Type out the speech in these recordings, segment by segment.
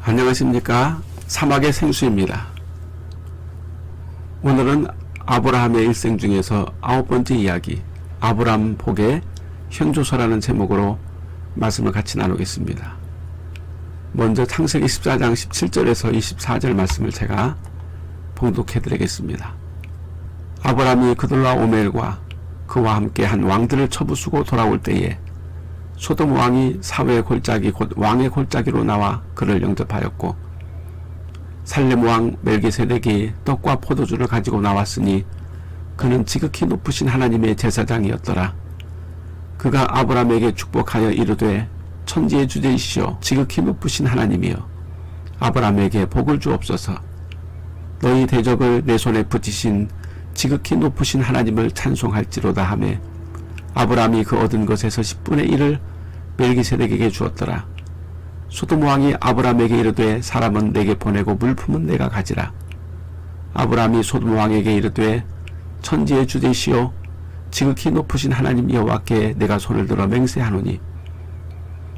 안녕하십니까. 사막의 생수입니다. 오늘은 아브라함의 일생 중에서 9번째 이야기, 아브라함 복의 현조서라는 제목으로 말씀을 같이 나누겠습니다. 먼저 창세기 14장 17절에서 24절 말씀을 제가 봉독해 드리겠습니다. 아브라함이 그돌라오멜과 그와 함께 한 왕들을 쳐부수고 돌아올 때에 소돔 왕이 사회의 골짜기 곧 왕의 골짜기로 나와 그를 영접하였고, 살렘 왕 멜기세덱이 떡과 포도주를 가지고 나왔으니 그는 지극히 높으신 하나님의 제사장이었더라. 그가 아브라함에게 축복하여 이르되, 천지의 주제이시오 지극히 높으신 하나님이여, 아브라함에게 복을 주옵소서. 너희 대적을 내 손에 붙이신 지극히 높으신 하나님을 찬송할지로다 하며, 아브라함이 그 얻은 것에서 10분의 1을 멜기세덱에게 주었더라. 소돔 왕이 아브라함에게 이르되, 사람은 내게 보내고 물품은 내가 가지라. 아브라함이 소돔 왕에게 이르되, 천지의 주제시오 지극히 높으신 하나님 여호와께 내가 손을 들어 맹세하노니,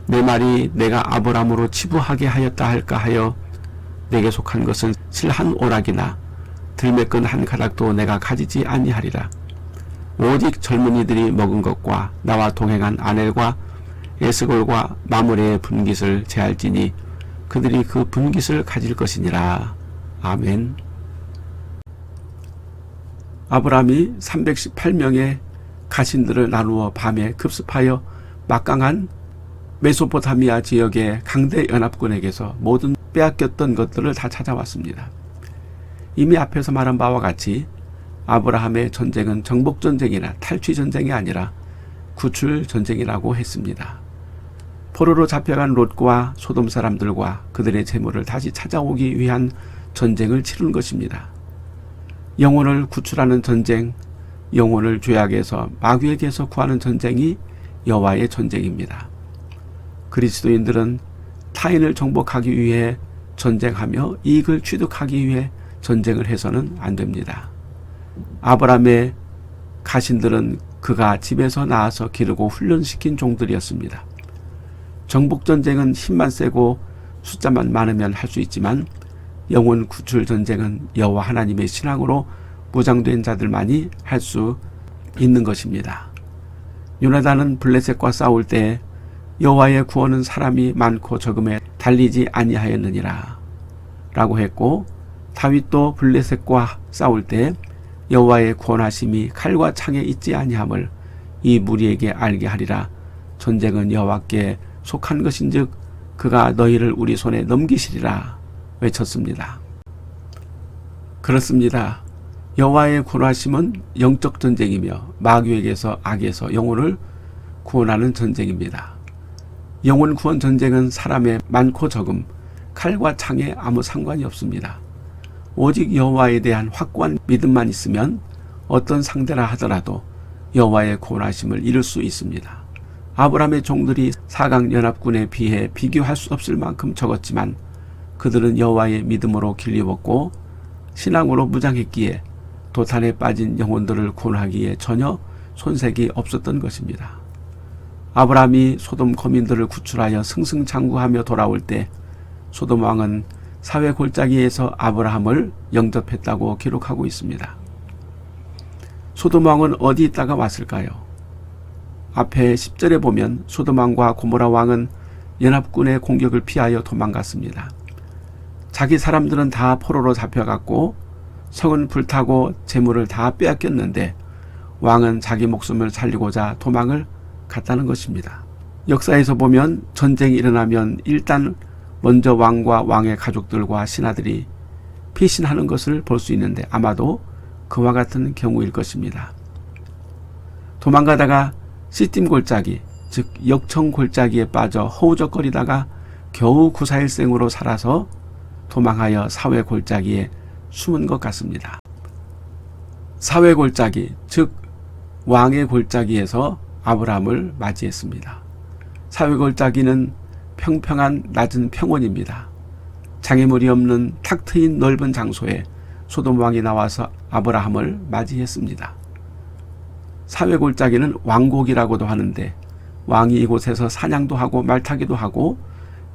내 말이 내가 아브라함으로 치부하게 하였다 할까 하여 내게 속한 것은 실 한 오락이나 들매끈 한 가닥도 내가 가지지 아니하리라. 오직 젊은이들이 먹은 것과 나와 동행한 아넬과 에스골과 마므레의 분깃을 제할지니 그들이 그 분깃을 가질 것이니라. 아멘. 아브라함이 318명의 가신들을 나누어 밤에 급습하여 막강한 메소포타미아 지역의 강대 연합군에게서 모든 빼앗겼던 것들을 다 찾아왔습니다. 이미 앞에서 말한 바와 같이 아브라함의 전쟁은 정복전쟁이나 탈취전쟁이 아니라 구출전쟁이라고 했습니다. 포로로 잡혀간 롯과 소돔 사람들과 그들의 재물을 다시 찾아오기 위한 전쟁을 치르는 것입니다. 영혼을 구출하는 전쟁, 영혼을 죄악에서 마귀에게서 구하는 전쟁이 여호와의 전쟁입니다. 그리스도인들은 타인을 정복하기 위해 전쟁하며 이익을 취득하기 위해 전쟁을 해서는 안 됩니다. 아브라함의 가신들은 그가 집에서 낳아서 기르고 훈련시킨 종들이었습니다. 정복전쟁은 힘만 세고 숫자만 많으면 할 수 있지만, 영혼 구출 전쟁은 여호와 하나님의 신앙으로 무장된 자들만이 할 수 있는 것입니다. 요나단은 블레셋과 싸울 때 여호와의 구원은 사람이 많고 적음에 달리지 아니하였느니라 라고 했고, 다윗도 블레셋과 싸울 때 여호와의 구원하심이 칼과 창에 있지 아니함을 이 무리에게 알게 하리라. 전쟁은 여호와께 속한 것인즉 그가 너희를 우리 손에 넘기시리라 외쳤습니다. 그렇습니다. 여호와의 구원하심은 영적 전쟁이며 마귀에게서 악에서 영혼을 구원하는 전쟁입니다. 영혼 구원 전쟁은 사람의 많고 적음, 칼과 창에 아무 상관이 없습니다. 오직 여호와에 대한 확고한 믿음만 있으면 어떤 상대라 하더라도 여호와의 구원하심을 이룰 수 있습니다. 아브라함의 종들이 사강연합군에 비해 비교할 수 없을 만큼 적었지만 그들은 여호와의 믿음으로 길리웠고 신앙으로 무장했기에 도탄에 빠진 영혼들을 구원하기에 전혀 손색이 없었던 것입니다. 아브라함이 소돔 거민들을 구출하여 승승장구하며 돌아올 때 소돔 왕은 사회 골짜기에서 아브라함을 영접했다고 기록하고 있습니다. 소돔 왕은 어디 있다가 왔을까요? 앞에 10절에 보면 소돔 왕과 고모라 왕은 연합군의 공격을 피하여 도망갔습니다. 자기 사람들은 다 포로로 잡혀갔고 성은 불타고 재물을 다 빼앗겼는데 왕은 자기 목숨을 살리고자 도망을 갔다는 것입니다. 역사에서 보면 전쟁이 일어나면 일단 먼저 왕과 왕의 가족들과 신하들이 피신하는 것을 볼 수 있는데 아마도 그와 같은 경우일 것입니다. 도망가다가 시딤 골짜기, 즉 역청 골짜기에 빠져 허우적거리다가 겨우 구사일생으로 살아서 도망하여 사회 골짜기에 숨은 것 같습니다. 사회 골짜기, 즉 왕의 골짜기에서 아브라함을 맞이했습니다. 사회 골짜기는 평평한 낮은 평원입니다. 장애물이 없는 탁 트인 넓은 장소에 소돔 왕이 나와서 아브라함을 맞이했습니다. 사회 골짜기는 왕곡이라고도 하는데 왕이 이곳에서 사냥도 하고 말타기도 하고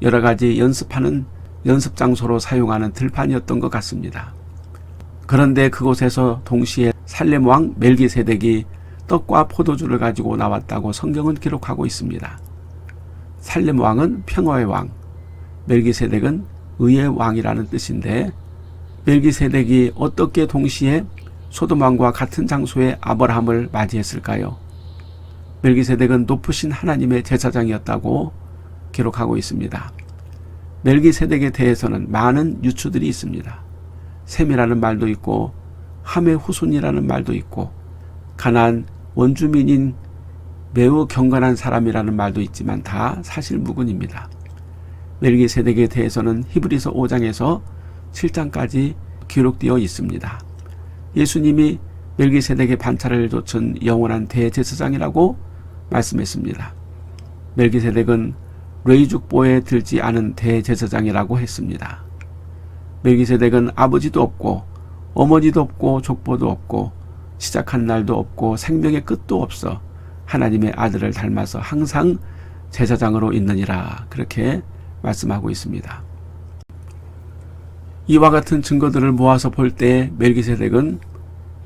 여러 가지 연습하는 연습 장소로 사용하는 들판이었던 것 같습니다. 그런데 그곳에서 동시에 살렘 왕 멜기세덱이 떡과 포도주를 가지고 나왔다고 성경은 기록하고 있습니다. 살렘 왕은 평화의 왕, 멜기세덱은 의의 왕이라는 뜻인데, 멜기세덱이 어떻게 동시에 소돔 왕과 같은 장소에 아브라함을 맞이했을까요? 멜기세덱은 높으신 하나님의 제사장이었다고 기록하고 있습니다. 멜기세덱에 대해서는 많은 유추들이 있습니다. 셈이라는 말도 있고 함의 후손이라는 말도 있고 가나안 원주민인 매우 경건한 사람이라는 말도 있지만 다 사실 무근입니다. 멜기세덱에 대해서는 히브리서 5장에서 7장까지 기록되어 있습니다. 예수님이 멜기세덱의 반차를 좇은 영원한 대제사장이라고 말씀했습니다. 멜기세덱은 레위족보에 들지 않은 대제사장이라고 했습니다. 멜기세덱은 아버지도 없고 어머니도 없고 족보도 없고 시작한 날도 없고 생명의 끝도 없어 하나님의 아들을 닮아서 항상 제사장으로 있느니라, 그렇게 말씀하고 있습니다. 이와 같은 증거들을 모아서 볼 때 멜기세덱은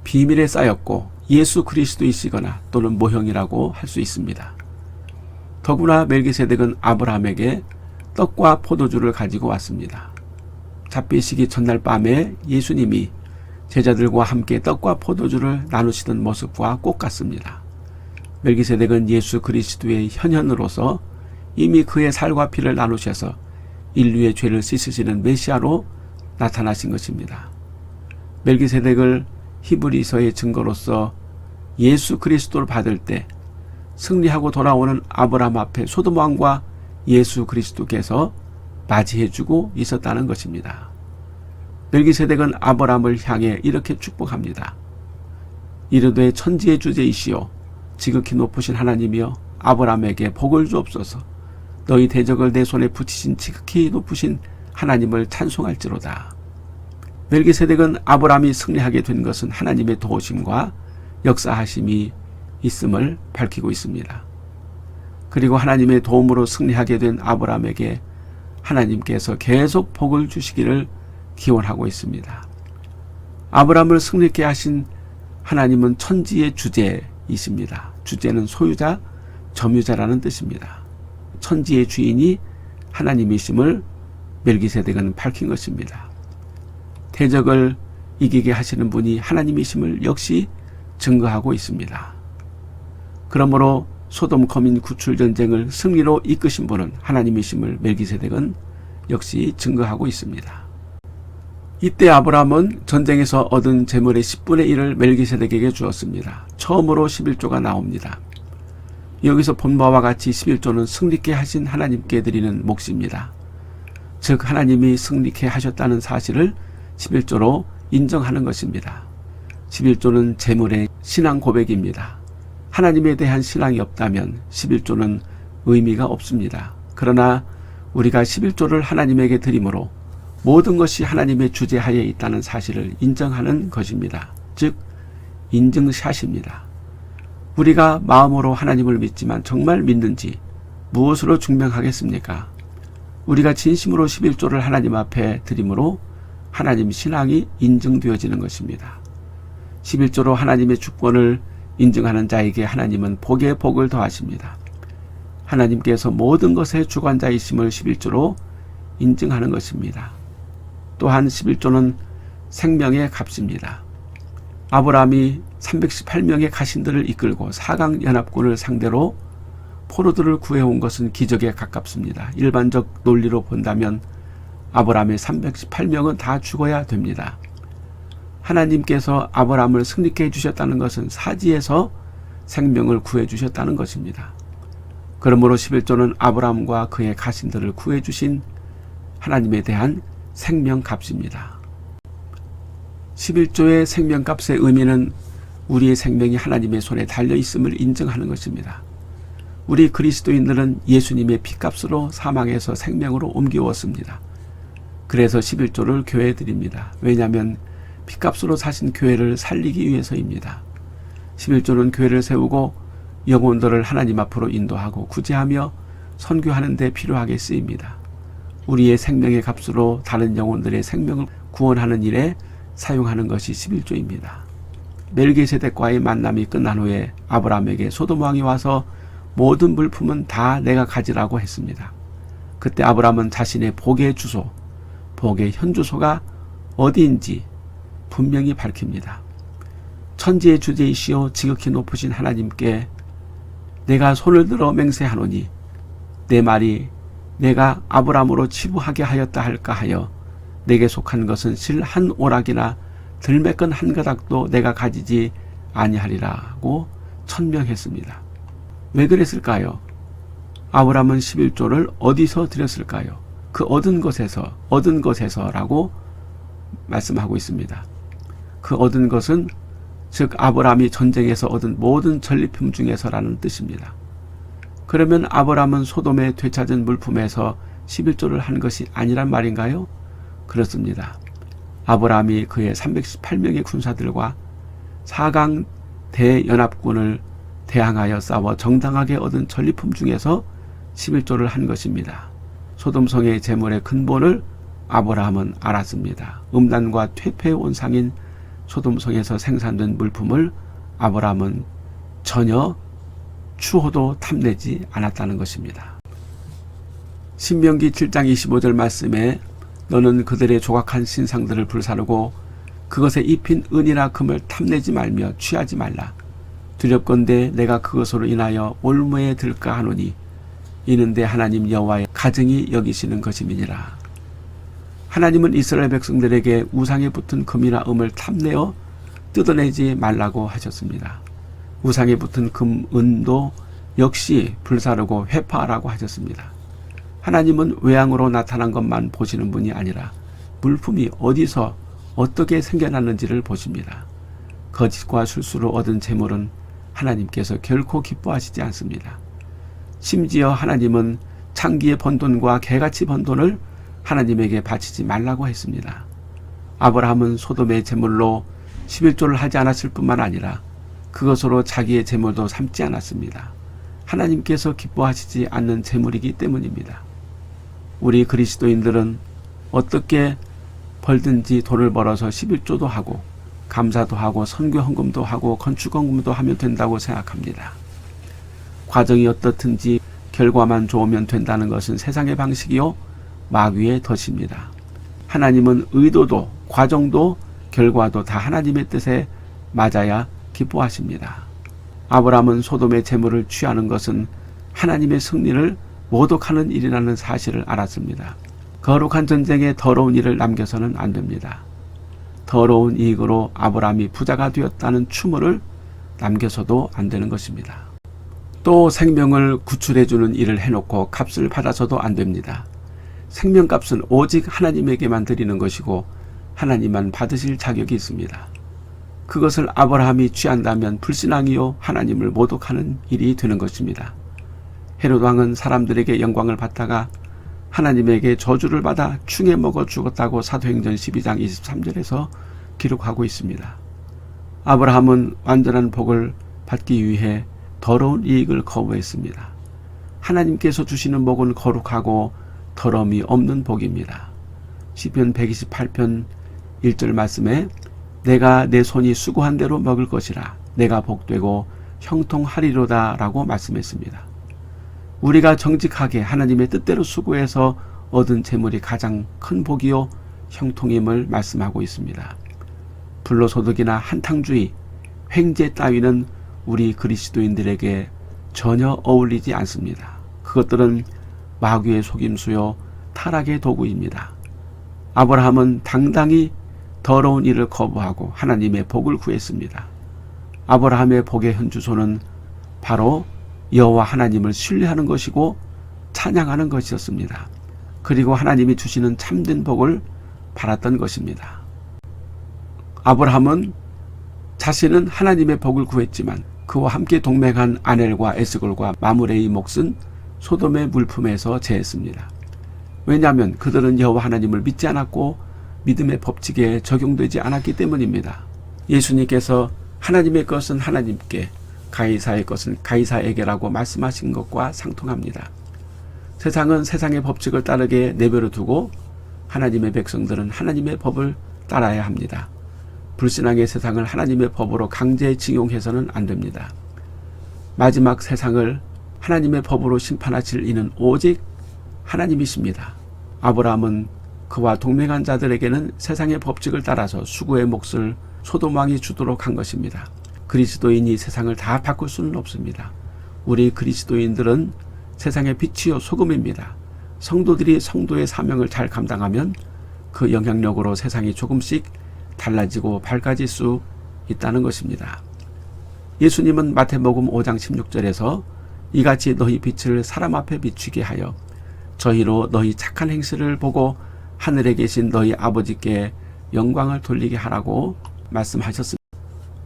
비밀에 쌓였고 예수 그리스도이시거나 또는 모형이라고 할 수 있습니다. 더구나 멜기세덱은 아브라함에게 떡과 포도주를 가지고 왔습니다. 잡히시기 전날 밤에 예수님이 제자들과 함께 떡과 포도주를 나누시던 모습과 꼭 같습니다. 멜기세덱은 예수 그리스도의 현현으로서 이미 그의 살과 피를 나누셔서 인류의 죄를 씻으시는 메시아로 나타나신 것입니다. 멜기세덱을 히브리서의 증거로서 예수 그리스도를 받을 때 승리하고 돌아오는 아브라함 앞에 소돔 왕과 예수 그리스도께서 맞이해주고 있었다는 것입니다. 멜기세덱은 아브라함을 향해 이렇게 축복합니다. 이르되 천지의 주제이시오 지극히 높으신 하나님이여 아브라함에게 복을 주옵소서. 너희 대적을 내 손에 붙이신 지극히 높으신 하나님을 찬송할지로다. 멜기세덱은 아브라함이 승리하게 된 것은 하나님의 도우심과 역사하심이 있음을 밝히고 있습니다. 그리고 하나님의 도움으로 승리하게 된 아브라함에게 하나님께서 계속 복을 주시기를 기원하고 있습니다. 아브라함을 승리케 하신 하나님은 천지의 주제이십니다. 주제는 소유자, 점유자라는 뜻입니다. 천지의 주인이 하나님이심을 멜기세덱은 밝힌 것입니다. 대적을 이기게 하시는 분이 하나님이심을 역시 증거하고 있습니다. 그러므로 소돔 거민 구출 전쟁을 승리로 이끄신 분은 하나님이심을 멜기세덱은 역시 증거하고 있습니다. 이때 아브라함은 전쟁에서 얻은 재물의 10분의 1을 멜기세덱에게 주었습니다. 처음으로 11조가 나옵니다. 여기서 본 바와 같이 11조는 승리케 하신 하나님께 드리는 몫입니다. 즉 하나님이 승리케 하셨다는 사실을 11조로 인정하는 것입니다. 11조는 재물의 신앙 고백입니다. 하나님에 대한 신앙이 없다면 11조는 의미가 없습니다. 그러나 우리가 11조를 하나님에게 드림으로 모든 것이 하나님의 주재하에 있다는 사실을 인정하는 것입니다. 즉 인증샷입니다. 우리가 마음으로 하나님을 믿지만 정말 믿는지 무엇으로 증명하겠습니까? 우리가 진심으로 11조를 하나님 앞에 드림으로 하나님 신앙이 인증되어지는 것입니다. 11조로 하나님의 주권을 인증하는 자에게 하나님은 복에 복을 더하십니다. 하나님께서 모든 것의 주관자이심을 11조로 인증하는 것입니다. 또한 11조는 생명의 값입니다. 아브라함이 318명의 가신들을 이끌고 사강연합군을 상대로 포로들을 구해온 것은 기적에 가깝습니다. 일반적 논리로 본다면 아브라함의 318명은 다 죽어야 됩니다. 하나님께서 아브라함을 승리케 해주셨다는 것은 사지에서 생명을 구해주셨다는 것입니다. 그러므로 11조는 아브라함과 그의 가신들을 구해주신 하나님에 대한 생명값입니다. 11조의 생명값의 의미는 우리의 생명이 하나님의 손에 달려있음을 인정하는 것입니다. 우리 그리스도인들은 예수님의 피값으로 사망에서 생명으로 옮겨왔습니다. 그래서 11조를 교회에 드립니다. 왜냐하면 피값으로 사신 교회를 살리기 위해서입니다. 11조는 교회를 세우고 영혼들을 하나님 앞으로 인도하고 구제하며 선교하는 데 필요하게 쓰입니다. 우리의 생명의 값으로 다른 영혼들의 생명을 구원하는 일에 사용하는 것이 11조입니다. 멜기세덱과의 만남이 끝난 후에 아브라함에게 소돔 왕이 와서 모든 물품은 다 내가 가지라고 했습니다. 그때 아브라함은 자신의 복의 주소, 복의 현주소가 어디인지 분명히 밝힙니다. 천지의 주제이시오 지극히 높으신 하나님께 내가 손을 들어 맹세하노니 내 말이 내가 아브라함으로 치부하게 하였다 할까 하여 내게 속한 것은 실 한 오락이나 들매끈 한 가닥도 내가 가지지 아니하리라고 천명했습니다. 왜 그랬을까요? 아브라함은 11조를 어디서 드렸을까요? 그 얻은 것에서라고 말씀하고 있습니다. 그 얻은 것은 즉 아브라함이 전쟁에서 얻은 모든 전리품 중에서라는 뜻입니다. 그러면 아브라함은 소돔에 되찾은 물품에서 11조를 한 것이 아니란 말인가요? 그렇습니다. 아브라함이 그의 318명의 군사들과 4강 대연합군을 대항하여 싸워 정당하게 얻은 전리품 중에서 11조를 한 것입니다. 소돔성의 재물의 근본을 아브라함은 알았습니다. 음란과 퇴폐의 온상인 소돔성에서 생산된 물품을 아브라함은 전혀 추호도 탐내지 않았다는 것입니다. 신명기 7장 25절 말씀에 너는 그들의 조각한 신상들을 불사르고 그것에 입힌 은이나 금을 탐내지 말며 취하지 말라. 두렵건대 내가 그것으로 인하여 올무에 들까 하노니 이는데 하나님 여호와의 가증이 여기시는 것임이니라. 하나님은 이스라엘 백성들에게 우상에 붙은 금이나 음을 탐내어 뜯어내지 말라고 하셨습니다. 우상에 붙은 금, 은도 역시 불사르고 회파하라고 하셨습니다. 하나님은 외양으로 나타난 것만 보시는 분이 아니라 물품이 어디서 어떻게 생겨났는지를 보십니다. 거짓과 술수로 얻은 재물은 하나님께서 결코 기뻐하시지 않습니다. 심지어 하나님은 창기에 번 돈과 개같이 번 돈을 하나님에게 바치지 말라고 했습니다. 아브라함은 소돔의 재물로 11조를 하지 않았을 뿐만 아니라 그것으로 자기의 재물도 삼지 않았습니다. 하나님께서 기뻐하시지 않는 재물이기 때문입니다. 우리 그리스도인들은 어떻게 벌든지 돈을 벌어서 11조도 하고 감사도 하고 선교 헌금도 하고 건축 헌금도 하면 된다고 생각합니다. 과정이 어떻든지 결과만 좋으면 된다는 것은 세상의 방식이요 마귀의 덫입니다. 하나님은 의도도 과정도 결과도 다 하나님의 뜻에 맞아야 기뻐하십니다. 아브라함은 소돔의 재물을 취하는 것은 하나님의 승리를 모독하는 일이라는 사실을 알았습니다. 거룩한 전쟁에 더러운 일을 남겨서는 안 됩니다. 더러운 이익으로 아브라함이 부자가 되었다는 추모를 남겨서도 안 되는 것입니다. 또 생명을 구출해주는 일을 해놓고 값을 받아서도 안 됩니다. 생명값은 오직 하나님에게만 드리는 것이고 하나님만 받으실 자격이 있습니다. 그것을 아브라함이 취한다면 불신앙이요 하나님을 모독하는 일이 되는 것입니다. 헤롯 왕은 사람들에게 영광을 받다가 하나님에게 저주를 받아 충에 먹어 죽었다고 사도행전 12장 23절에서 기록하고 있습니다. 아브라함은 완전한 복을 받기 위해 더러운 이익을 거부했습니다. 하나님께서 주시는 복은 거룩하고 더러움이 없는 복입니다. 시편 128편 1절 말씀에 내가 내 손이 수고한 대로 먹을 것이라 내가 복되고 형통하리로다 라고 말씀했습니다. 우리가 정직하게 하나님의 뜻대로 수고해서 얻은 재물이 가장 큰 복이요 형통임을 말씀하고 있습니다. 불로소득이나 한탕주의, 횡재 따위는 우리 그리스도인들에게 전혀 어울리지 않습니다. 그것들은 마귀의 속임수요 타락의 도구입니다. 아브라함은 당당히 더러운 일을 거부하고 하나님의 복을 구했습니다. 아브라함의 복의 현주소는 바로 여호와 하나님을 신뢰하는 것이고 찬양하는 것이었습니다. 그리고 하나님이 주시는 참된 복을 바랐던 것입니다. 아브라함은 자신은 하나님의 복을 구했지만 그와 함께 동맹한 아넬과 에스골과 마므레의 몫은 소돔의 물품에서 제했습니다. 왜냐하면 그들은 여호와 하나님을 믿지 않았고 믿음의 법칙에 적용되지 않았기 때문입니다. 예수님께서 하나님의 것은 하나님께 가이사의 것은 가이사에게라고 말씀하신 것과 상통합니다. 세상은 세상의 법칙을 따르게 내버려 두고 하나님의 백성들은 하나님의 법을 따라야 합니다. 불신앙의 세상을 하나님의 법으로 강제 징용해서는 안 됩니다. 마지막 세상을 하나님의 법으로 심판하실 이는 오직 하나님이십니다. 아브라함은 그와 동맹한 자들에게는 세상의 법칙을 따라서 수고의 몫을 소돔왕이 주도록 한 것입니다. 그리스도인이 세상을 다 바꿀 수는 없습니다. 우리 그리스도인들은 세상의 빛이요 소금입니다. 성도들이 성도의 사명을 잘 감당하면 그 영향력으로 세상이 조금씩 달라지고 밝아질 수 있다는 것입니다. 예수님은 마태복음 5장 16절에서 이같이 너희 빛을 사람 앞에 비추게 하여 저희로 너희 착한 행실을 보고 하늘에 계신 너희 아버지께 영광을 돌리게 하라고 말씀하셨습니다.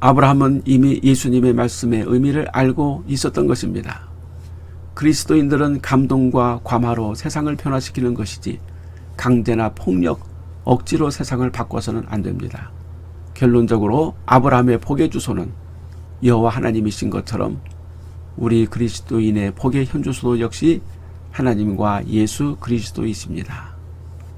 아브라함은 이미 예수님의 말씀의 의미를 알고 있었던 것입니다. 그리스도인들은 감동과 감화로 세상을 변화시키는 것이지 강제나 폭력, 억지로 세상을 바꿔서는 안 됩니다. 결론적으로 아브라함의 복의 주소는 여호와 하나님이신 것처럼 우리 그리스도인의 복의 현주소도 역시 하나님과 예수 그리스도이십니다.